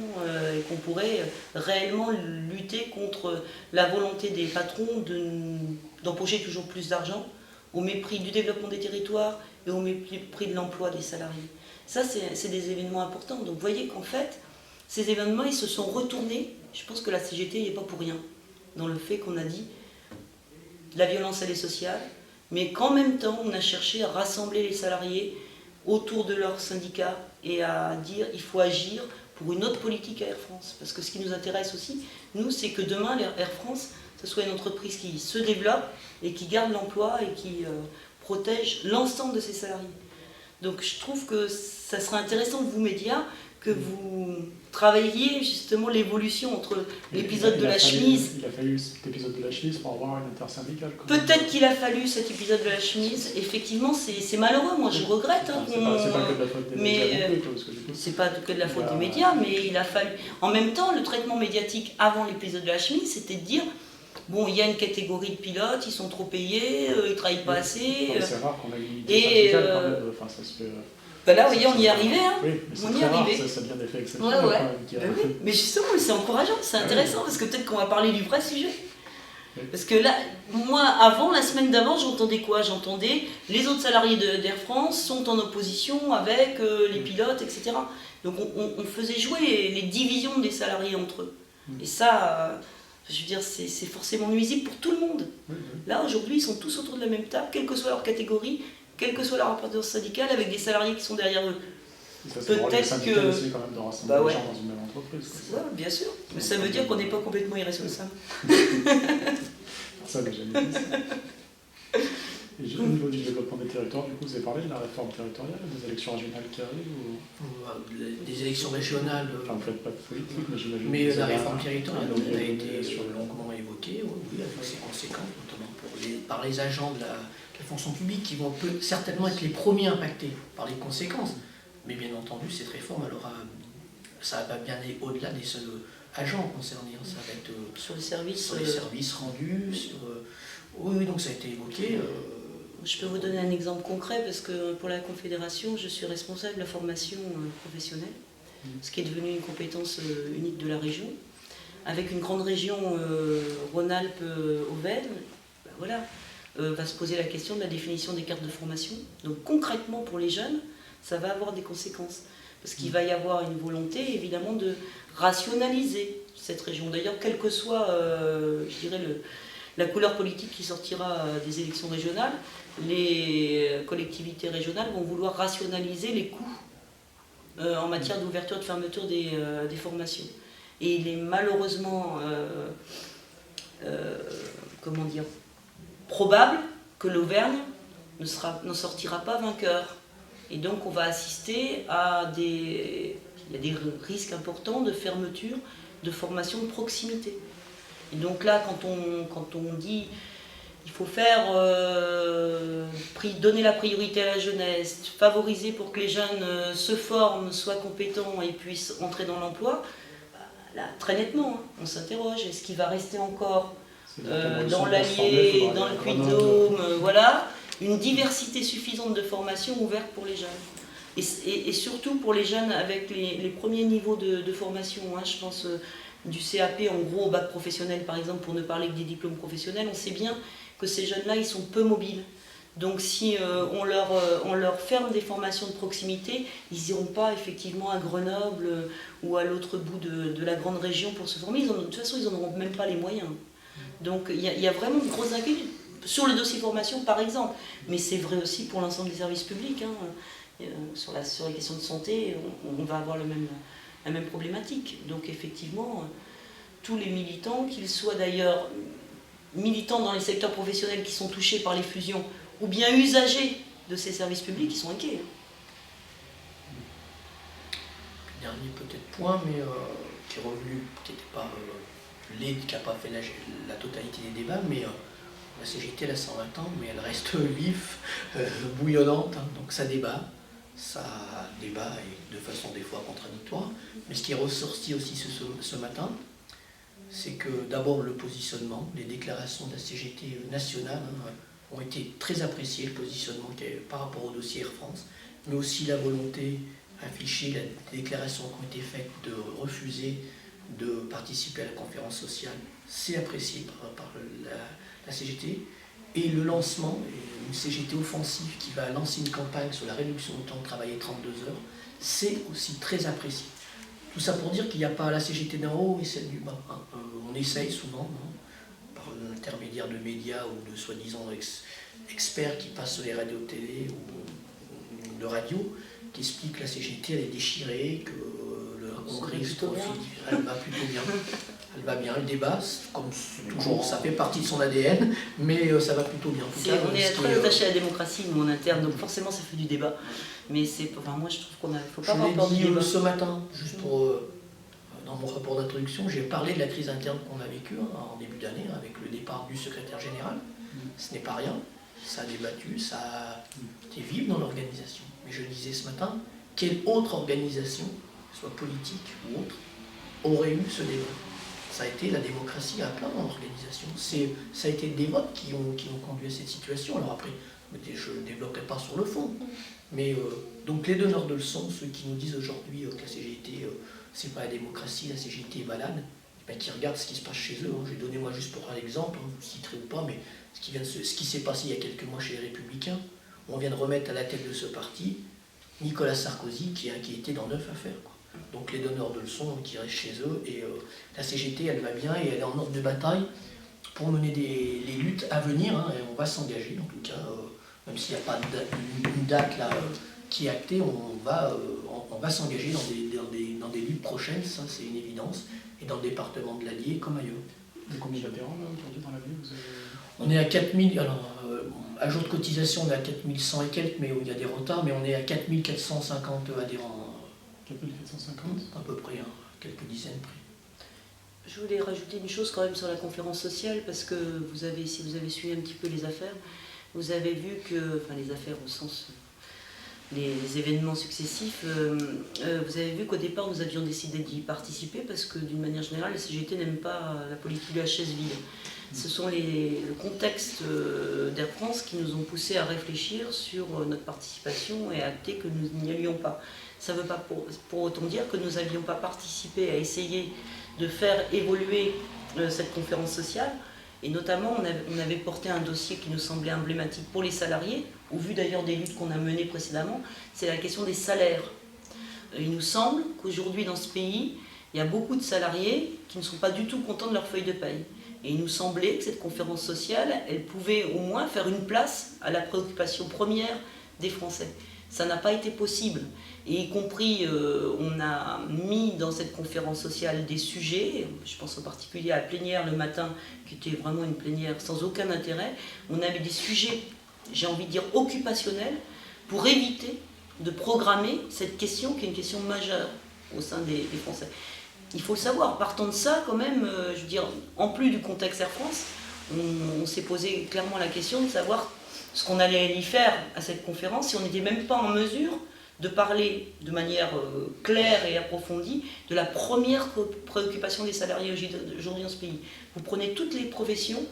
et qu'on pourrait réellement lutter contre la volonté des patrons d'empocher toujours plus d'argent au mépris du développement des territoires et au mépris de l'emploi des salariés. Ça, c'est des événements importants. Donc vous voyez qu'en fait, ces événements, ils se sont retournés. Je pense que la CGT n'est pas pour rien dans le fait qu'on a dit la violence, elle est sociale, mais qu'en même temps, on a cherché à rassembler les salariés autour de leur syndicat et à dire il faut agir pour une autre politique à Air France. Parce que ce qui nous intéresse aussi, nous, c'est que demain, Air France, ce soit une entreprise qui se développe et qui garde l'emploi et qui protège l'ensemble de ses salariés. Donc je trouve que ça serait intéressant, vous médias, que vous travailliez justement l'évolution entre l'épisode de la chemise. Il a fallu cet épisode de la chemise pour avoir une intersyndicale. Peut-être qu'il a fallu cet épisode de la chemise. Effectivement, c'est malheureux. Moi, je regrette. C'est pas que de la faute des médias. C'est pas que de la faute des médias, mais il a fallu. En même temps, le traitement médiatique avant l'épisode de la chemise, c'était de dire bon, il y a une catégorie de pilotes, ils sont trop payés, ils travaillent pas assez. C'est rare qu'on ait une unité syndicale quand même. Enfin, ça se fait. Ben là, vous voyez, on y est arrivé. Hein. Oui, mais on y est arrivé. Ça devient des faits exceptionnels. Ouais. Ben oui. Mais justement, c'est encourageant, c'est intéressant, parce que peut-être qu'on va parler du vrai sujet. Oui. Parce que là, moi, avant, la semaine d'avant, j'entendais quoi? J'entendais les autres salariés d'Air France sont en opposition avec les pilotes, etc. Donc on faisait jouer les divisions des salariés entre eux. Et ça, je veux dire, c'est forcément nuisible pour tout le monde. Là, aujourd'hui, ils sont tous autour de la même table, quelle que soit leur catégorie, quelle que soit leur appartenance syndicale, avec des salariés qui sont derrière eux. Peut-être que c'est quand même de rassembler les gens dans une même entreprise. Ouais, bien sûr, mais ça veut dire qu'on n'est pas complètement irresponsable. Ça, j'ai jamais dit ça. Et au niveau du développement des territoires, du coup, vous avez parlé de la réforme territoriale, des élections régionales qui arrivent ou... Des élections régionales. Enfin, vous ne faites pas de politique, mais j'imagine. Mais la réforme territoriale a été longuement évoquée, oui, avec ses conséquences, notamment par les agents de la fonction publique qui vont certainement être les premiers impactés par les conséquences. Mais bien entendu, cette réforme, ça va bien aller au-delà des seuls agents concernés. Ça va être sur les services rendus, oui, donc ça a été évoqué. Je peux vous donner un exemple concret, parce que pour la Confédération, je suis responsable de la formation professionnelle, ce qui est devenu une compétence unique de la région. Avec une grande région Rhône-Alpes-Auvergne, ben voilà, va se poser la question de la définition des cartes de formation. Donc concrètement pour les jeunes, ça va avoir des conséquences. Parce qu'il va y avoir une volonté évidemment de rationaliser cette région. D'ailleurs, quelle que soit, je dirais, la couleur politique qui sortira des élections régionales, les collectivités régionales vont vouloir rationaliser les coûts en matière d'ouverture et de fermeture des formations. Et il est malheureusement probable que l'Auvergne n'en sortira pas vainqueur. Et donc on va assister à il y a des risques importants de fermeture de formations de proximité. Et donc là, quand on dit il faut donner la priorité à la jeunesse, favoriser pour que les jeunes se forment, soient compétents et puissent entrer dans l'emploi, là, très nettement, on s'interroge, est-ce qu'il va rester encore dans l'Allier, dans le Puy-de-Dôme, voilà, une diversité suffisante de formations ouvertes pour les jeunes. Et surtout pour les jeunes avec les premiers niveaux de formation, je pense du CAP en gros au bac professionnel par exemple, pour ne parler que des diplômes professionnels, on sait bien que ces jeunes-là, ils sont peu mobiles. Donc si on leur ferme des formations de proximité, ils n'iront pas effectivement à Grenoble ou à l'autre bout de la grande région pour se former. De toute façon, ils n'en auront même pas les moyens. Donc il y a vraiment une grosse inquiétude sur le dossier formation par exemple, mais c'est vrai aussi pour l'ensemble des services publics. Sur les questions de santé, on va avoir la même problématique. Donc effectivement, tous les militants, qu'ils soient d'ailleurs militants dans les secteurs professionnels qui sont touchés par les fusions, ou bien usagers de ces services publics, ils sont inquiets. Dernier peut-être point, mais qui est revenu, peut-être pas qui n'a pas fait la totalité des débats, mais la CGT elle a 120 ans, mais elle reste vive, bouillonnante, donc ça débat et de façon des fois contradictoire. Mais ce qui est ressorti aussi ce matin, c'est que d'abord le positionnement, les déclarations de la CGT nationale ont été très appréciées, le positionnement par rapport au dossier Air France, mais aussi la volonté affichée, les déclarations qui ont été faites de refuser de participer à la conférence sociale, c'est apprécié par la CGT. Et le lancement, une CGT offensive qui va lancer une campagne sur la réduction du temps de travail et 32 heures, c'est aussi très apprécié. Tout ça pour dire qu'il n'y a pas la CGT d'en haut et celle du bas. On essaye souvent, par l'intermédiaire de médias ou de soi-disant experts qui passent sur les radios-télé ou de radio, qui expliquent que la CGT elle est déchirée, que le Congrès se profite. Elle va plutôt bien. Elle va bien, le débat, comme toujours, ça fait partie de son ADN, mais ça va plutôt bien. En tout cas, on est très attaché à la démocratie, nous, en interne, donc forcément ça fait du débat. Mais moi je trouve qu'on ne faut pas avoir peur du débat. Ce matin, juste pour, dans mon rapport d'introduction, j'ai parlé de la crise interne qu'on a vécue en début d'année, avec le départ du secrétaire général. Ce n'est pas rien, ça a débattu, ça a été vif dans l'organisation. Mais je disais ce matin, quelle autre organisation, soit politique ou autre, aurait eu ce débat? Ça a été la démocratie à plein dans l'organisation. Ça a été des votes qui ont conduit à cette situation. Alors après, je ne développerai pas sur le fond. Mais donc les donneurs de leçons, ceux qui nous disent aujourd'hui que la CGT, c'est pas la démocratie, la CGT est malade, qui regardent ce qui se passe chez eux. J'ai donné moi juste pour un exemple, vous le citerez ou pas, mais ce qui s'est passé il y a quelques mois chez les Républicains, on vient de remettre à la tête de ce parti Nicolas Sarkozy qui était dans 9 affaires. Donc les donneurs de leçons qui restent chez eux, et la CGT elle va bien et elle est en ordre de bataille pour mener les luttes à venir, et on va s'engager en tout cas, même s'il n'y a pas une date là, qui est actée, on va s'engager dans des luttes prochaines, ça c'est une évidence, et dans le département de l'Allier comme ailleurs. Il y a combien d'adhérents aujourd'hui dans la ville? On est à 4000, alors à jour de cotisation on est à 4100 et quelques, mais il y a des retards, mais on est à 4450 adhérents. 4450 à peu près, quelques dizaines près. Je voulais rajouter une chose quand même sur la conférence sociale, parce que si vous avez suivi un petit peu les affaires, vous avez vu que, enfin les affaires au sens, les événements successifs, vous avez vu qu'au départ nous avions décidé d'y participer parce que d'une manière générale la CGT n'aime pas la politique de la chaise vide. Ce sont le contexte d'Air France qui nous ont poussés à réfléchir sur notre participation et à acter que nous n'y allions pas. Ça ne veut pas pour autant dire que nous n'avions pas participé à essayer de faire évoluer cette conférence sociale. Et notamment, on avait porté un dossier qui nous semblait emblématique pour les salariés, au vu d'ailleurs des luttes qu'on a menées précédemment, c'est la question des salaires. Il nous semble qu'aujourd'hui dans ce pays, il y a beaucoup de salariés qui ne sont pas du tout contents de leur feuille de paye. Et il nous semblait que cette conférence sociale, elle pouvait au moins faire une place à la préoccupation première des Français. Ça n'a pas été possible. Et y compris, on a mis dans cette conférence sociale des sujets, je pense en particulier à la plénière le matin, qui était vraiment une plénière sans aucun intérêt. On avait des sujets, j'ai envie de dire, occupationnels, pour éviter de programmer cette question qui est une question majeure au sein des Français. Il faut le savoir, partant de ça, quand même, je veux dire, en plus du contexte Air France, on s'est posé clairement la question de savoir ce qu'on allait y faire à cette conférence, si on n'était même pas en mesure de parler de manière claire et approfondie de la première préoccupation des salariés aujourd'hui dans ce pays. Vous prenez toutes les professions,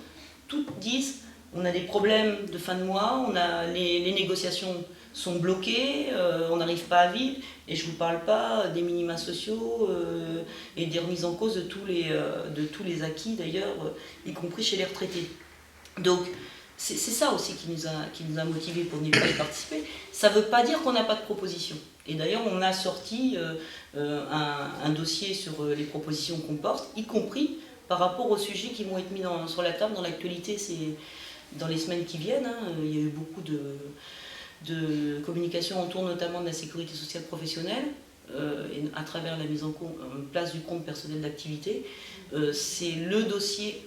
toutes disent on a des problèmes de fin de mois, les négociations sont bloquées, on n'arrive pas à vivre, et je ne vous parle pas des minima sociaux et des remises en cause de tous les acquis d'ailleurs, y compris chez les retraités. Donc, c'est ça aussi qui nous a motivés pour n'y pas y participer. Ça ne veut pas dire qu'on n'a pas de propositions. Et d'ailleurs, on a sorti un dossier sur les propositions qu'on porte, y compris par rapport aux sujets qui vont être mis sur la table dans l'actualité dans les semaines qui viennent. Il y a eu beaucoup de communication autour notamment de la sécurité sociale professionnelle, et à travers la mise en place du compte personnel d'activité. C'est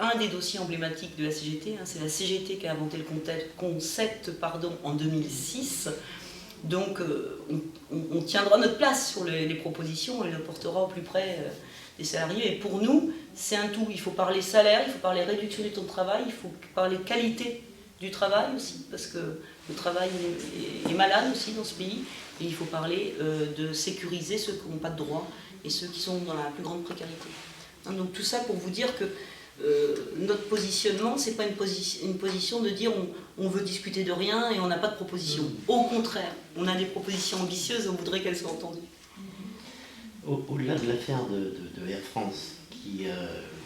un des dossiers emblématiques de la CGT, c'est la CGT qui a inventé le concept en 2006. Donc on tiendra notre place sur les propositions, on les portera au plus près des salariés. Et pour nous, c'est un tout. Il faut parler salaire, il faut parler réduction du temps de travail, il faut parler qualité du travail aussi, parce que le travail est malade aussi dans ce pays. Et il faut parler de sécuriser ceux qui n'ont pas de droits et ceux qui sont dans la plus grande précarité. Donc tout ça pour vous dire que notre positionnement, c'est pas une position de dire on veut discuter de rien et on n'a pas de proposition. Au contraire, on a des propositions ambitieuses et on voudrait qu'elles soient entendues. Au-delà de l'affaire de Air France, qui,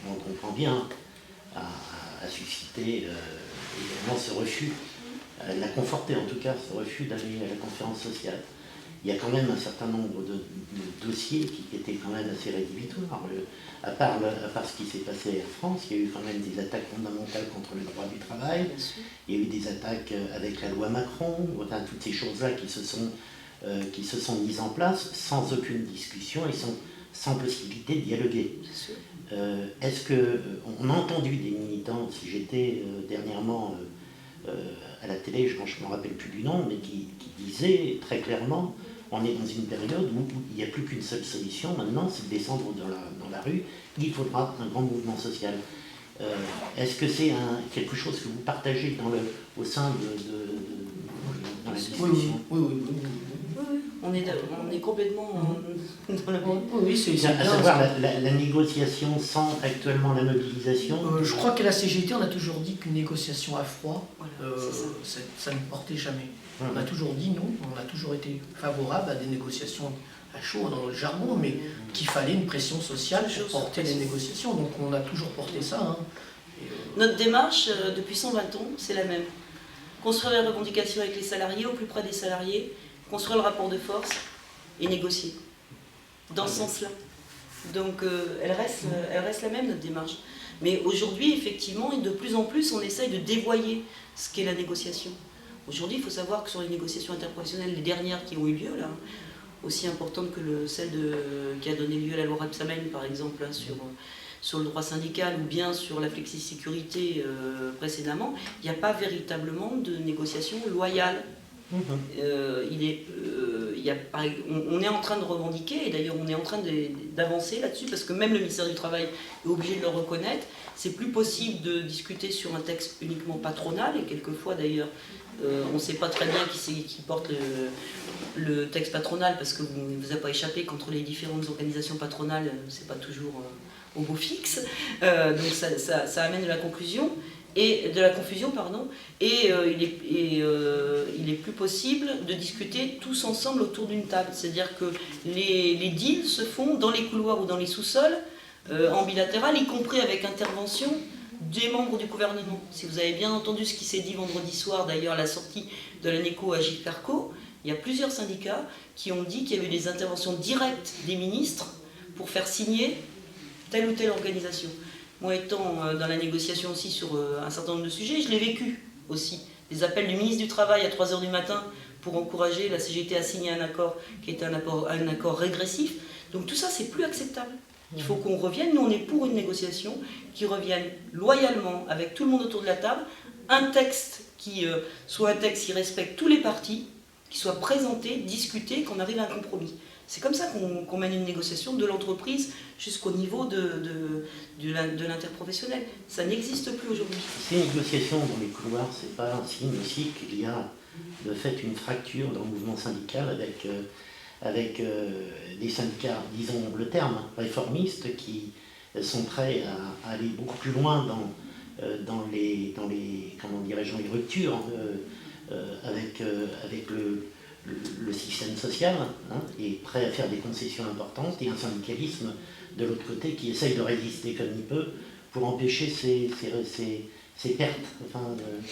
on comprend bien, a suscité également ce refus, l'a conforté en tout cas, ce refus d'aller à la conférence sociale. Il y a quand même un certain nombre de dossiers qui étaient quand même assez rédhibitoires. À part ce qui s'est passé à Air France, il y a eu quand même des attaques fondamentales contre le droit du travail, il y a eu des attaques avec la loi Macron, enfin, toutes ces choses-là qui se sont mises en place sans aucune discussion et sans possibilité de dialoguer. Est-ce qu'on a entendu des militants, si j'étais dernièrement à la télé, je ne me rappelle plus du nom, mais qui disaient très clairement, on est dans une période où il n'y a plus qu'une seule solution maintenant, c'est de descendre dans la rue, il faudra un grand mouvement social. Est-ce que c'est quelque chose que vous partagez au sein dans la discussion? Oui. On est complètement dans le... Oui, c'est bien. À savoir la négociation sans actuellement la mobilisation. Je crois qu'à la CGT, on a toujours dit qu'une négociation à froid, voilà, ça ne portait jamais. On a toujours dit, nous, on a toujours été favorable à des négociations à chaud dans le jargon, mais qu'il fallait une pression sociale pour porter les négociations. Donc on a toujours porté ça. Hein. Notre démarche, depuis 120 ans, c'est la même. Construire les revendications avec les salariés, au plus près des salariés, construire le rapport de force et négocier. Dans ce sens-là. Donc elle reste la même, notre démarche. Mais aujourd'hui, effectivement, de plus en plus, on essaye de dévoyer ce qu'est la négociation. Aujourd'hui, il faut savoir que sur les négociations interprofessionnelles, les dernières qui ont eu lieu, là, aussi importantes que celle qui a donné lieu à la loi Rebsamen, par exemple, hein, sur le droit syndical ou bien sur la flexisécurité précédemment, il n'y a pas véritablement de négociation loyale. On est en train de revendiquer, et d'ailleurs on est en train d'avancer là-dessus, parce que même le ministère du Travail est obligé de le reconnaître. C'est plus possible de discuter sur un texte uniquement patronal, et quelquefois d'ailleurs on ne sait pas très bien qui porte le texte patronal, parce que vous ne vous a pas échappé qu'entre les différentes organisations patronales, c'est pas toujours au beau fixe. Donc ça amène de la confusion. Et il est plus possible de discuter tous ensemble autour d'une table. C'est-à-dire que les deals se font dans les couloirs ou dans les sous-sols, en bilatéral, y compris avec intervention des membres du gouvernement. Si vous avez bien entendu ce qui s'est dit vendredi soir, d'ailleurs à la sortie de la NECO à Gilles-Carco, il y a plusieurs syndicats qui ont dit qu'il y avait des interventions directes des ministres pour faire signer telle ou telle organisation. Moi étant dans la négociation aussi sur un certain nombre de sujets, je l'ai vécu aussi. Des appels du ministre du Travail à 3h du matin pour encourager la CGT à signer un accord qui était un accord régressif. Donc tout ça, c'est plus acceptable. Il faut qu'on revienne, nous on est pour une négociation qui revienne loyalement avec tout le monde autour de la table, un texte qui soit un texte qui respecte tous les partis, qui soit présenté, discuté, qu'on arrive à un compromis. C'est comme ça qu'on mène une négociation de l'entreprise jusqu'au niveau de l'interprofessionnel. Ça n'existe plus aujourd'hui. Ces négociations dans les couloirs, c'est pas un signe aussi qu'il y a de fait une fracture dans le mouvement syndical avec des syndicats, disons le terme, réformistes, qui sont prêts à aller beaucoup plus loin dans les comment dirais-je, les ruptures avec le système social, hein, est prêt à faire des concessions importantes, et un syndicalisme de l'autre côté qui essaye de résister comme il peut pour empêcher ces pertes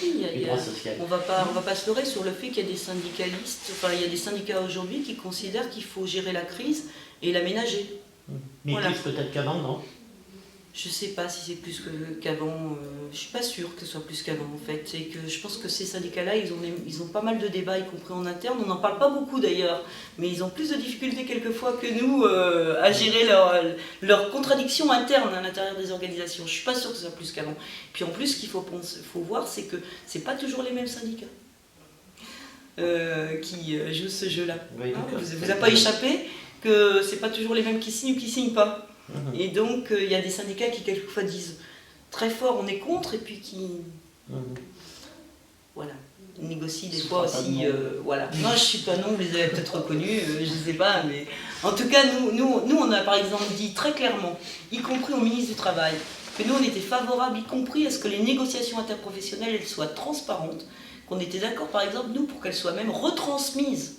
du droit social. On va pas se leurrer sur le fait qu'il y a des syndicalistes, enfin il y a des syndicats aujourd'hui qui considèrent qu'il faut gérer la crise et l'aménager. Mais voilà. Plus peut-être qu'avant, non? Je ne sais pas si c'est plus qu'avant, je ne suis pas sûre que ce soit plus qu'avant en fait. Et que je pense que ces syndicats-là, ils ont pas mal de débats, y compris en interne. On n'en parle pas beaucoup d'ailleurs, mais ils ont plus de difficultés quelquefois que nous à gérer leurs contradictions internes à l'intérieur des organisations. Je ne suis pas sûre que ce soit plus qu'avant. Puis en plus, ce qu'il faut voir, c'est que ce n'est pas toujours les mêmes syndicats qui jouent ce jeu-là. Oui, hein, vous a pas échappé que ce n'est pas toujours les mêmes qui signent ou qui ne signent pas. Et donc, il y a des syndicats qui quelquefois disent très fort on est contre, et puis qui... Voilà. négocient des fois aussi. Voilà. Non, je ne suis pas non, vous les avez peut-être reconnus, je ne sais pas, mais en tout cas, nous, on a par exemple dit très clairement, y compris au ministre du Travail, que nous, on était favorables, y compris à ce que les négociations interprofessionnelles elles soient transparentes, qu'on était d'accord, par exemple, nous, pour qu'elles soient même retransmises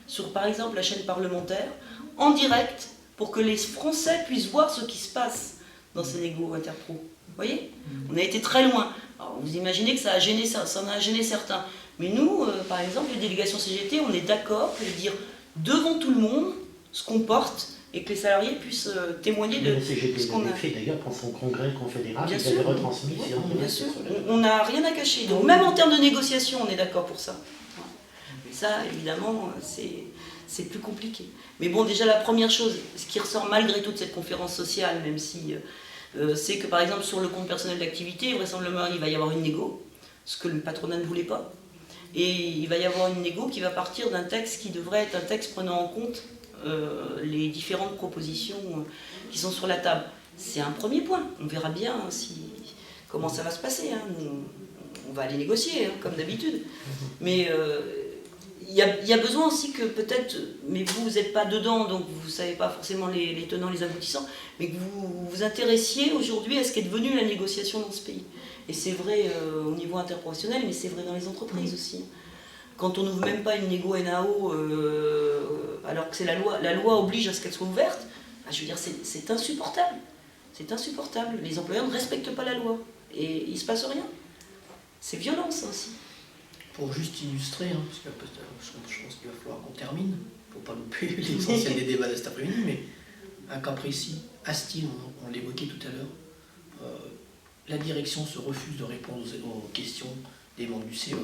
sur, par exemple, la chaîne parlementaire, en direct, pour que les Français puissent voir ce qui se passe dans ces négos interpro. Vous voyez? On a été très loin. Alors, vous imaginez que ça en a gêné certains. Mais nous, par exemple, les délégations CGT, on est d'accord de dire devant tout le monde ce qu'on porte et que les salariés puissent témoigner de ce qu'on a fait. D'ailleurs, pour son congrès confédéral, il avait retransmis. Bien sûr, on n'a rien à cacher. Donc même en termes de négociation, on est d'accord pour ça. Mais ça, évidemment, c'est plus compliqué. Mais bon, déjà, la première chose, ce qui ressort malgré toute cette conférence sociale, même si... c'est que par exemple sur le compte personnel d'activité, vraisemblablement il va y avoir une négo, ce que le patronat ne voulait pas. Et il va y avoir une négo qui va partir d'un texte qui devrait être un texte prenant en compte les différentes propositions qui sont sur la table. C'est un premier point. On verra bien comment ça va se passer. Hein. On va aller négocier, hein, comme d'habitude. Mais il y a besoin aussi que peut-être, mais vous n'êtes pas dedans, donc vous ne savez pas forcément les tenants, les aboutissants, mais que vous vous intéressiez aujourd'hui à ce qu'est devenue la négociation dans ce pays. Et c'est vrai au niveau interprofessionnel, mais c'est vrai dans les entreprises aussi. Quand on n'ouvre même pas une négo NAO, alors que c'est la loi oblige à ce qu'elle soit ouverte, bah, je veux dire, c'est insupportable. C'est insupportable. Les employeurs ne respectent pas la loi. Et il ne se passe rien. C'est violent, ça aussi. Pour juste illustrer, hein, parce que je pense qu'il va falloir qu'on termine, pour ne pas louper l'essentiel des débats de cet après-midi, mais un cas précis, Astil, on l'évoquait tout à l'heure, la direction se refuse de répondre aux questions des membres du CE.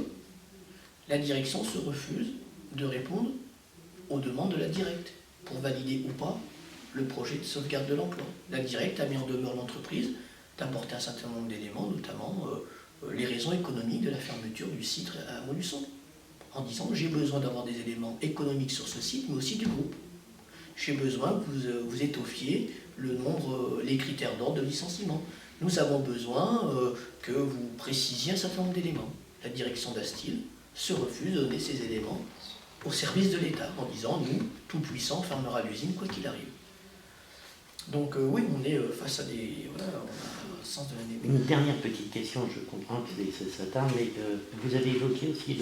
La direction se refuse de répondre aux demandes de la directe pour valider ou pas le projet de sauvegarde de l'emploi. La directe a mis en demeure l'entreprise d'apporter un certain nombre d'éléments, notamment les raisons économiques de la fermeture du site à Montluçon, en disant j'ai besoin d'avoir des éléments économiques sur ce site, mais aussi du groupe. J'ai besoin que vous étoffiez les critères d'ordre de licenciement. Nous avons besoin que vous précisiez un certain nombre d'éléments. La direction d'Astil se refuse de donner ces éléments au service de l'État, en disant nous, tout puissant, fermera l'usine quoi qu'il arrive. Donc oui, on est face à des... Voilà, on a un sens de la négociation. Une dernière petite question, je comprends que ça tarde, mais vous avez évoqué aussi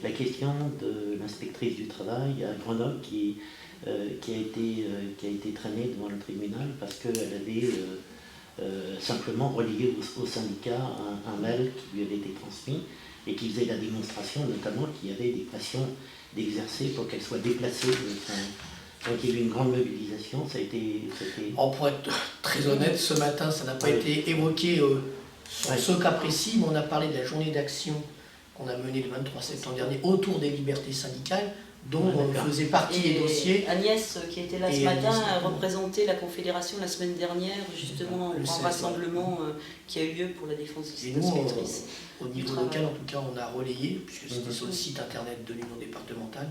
la question de l'inspectrice du travail à Grenoble qui a été traînée devant le tribunal parce qu'elle avait simplement relayé au syndicat un mail qui lui avait été transmis et qui faisait la démonstration notamment qu'il y avait des passions d'exercer pour qu'elle soit déplacée. Donc il y a eu une grande mobilisation, ça a été... Pour être très honnête, ce matin, ça n'a pas été évoqué sur ce cas précis, mais on a parlé de la journée d'action qu'on a menée le 23 septembre dernier autour des libertés syndicales, dont faisaient partie les dossiers. Agnès, qui était là ce matin, a représenté la Confédération la semaine dernière, justement, au grand rassemblement qui a eu lieu pour la défense de cette inspectrice. Au niveau local, en tout cas, on a relayé, puisque c'était sur le site internet de l'Union départementale,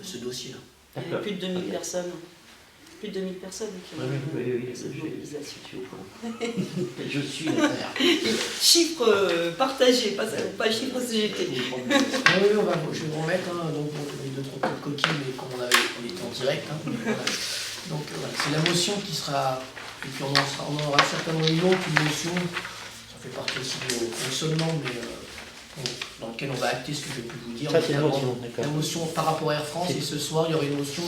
ce dossier-là. Il y avait plus de 2000 personnes. Plus de 2000 personnes qui ont eu cette mobilisation. Je suis l'affaire. Chiffres partagés, pas chiffres CGT. Oui, je vais vous remettre, donc les 2-3 coquilles, mais comme on était en direct. Voilà. Donc voilà, c'est la motion qui sera, et puis on en aura certainement une autre, une motion, ça fait partie aussi du fonctionnement, mais dans lequel on va acter ce que j'ai pu vous dire. Ça, c'est la motion par rapport à Air France, et ce soir il y aura une motion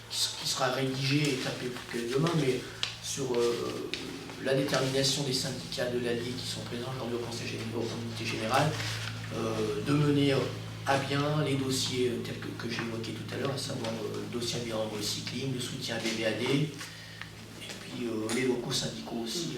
qui sera rédigée et tapée demain, mais sur la détermination des syndicats de l'Allier qui sont présents aujourd'hui au comité général, de mener à bien les dossiers tels que j'ai évoqués tout à l'heure, à savoir le dossier environnement recycling, le soutien à BBAD, et puis les locaux syndicaux aussi.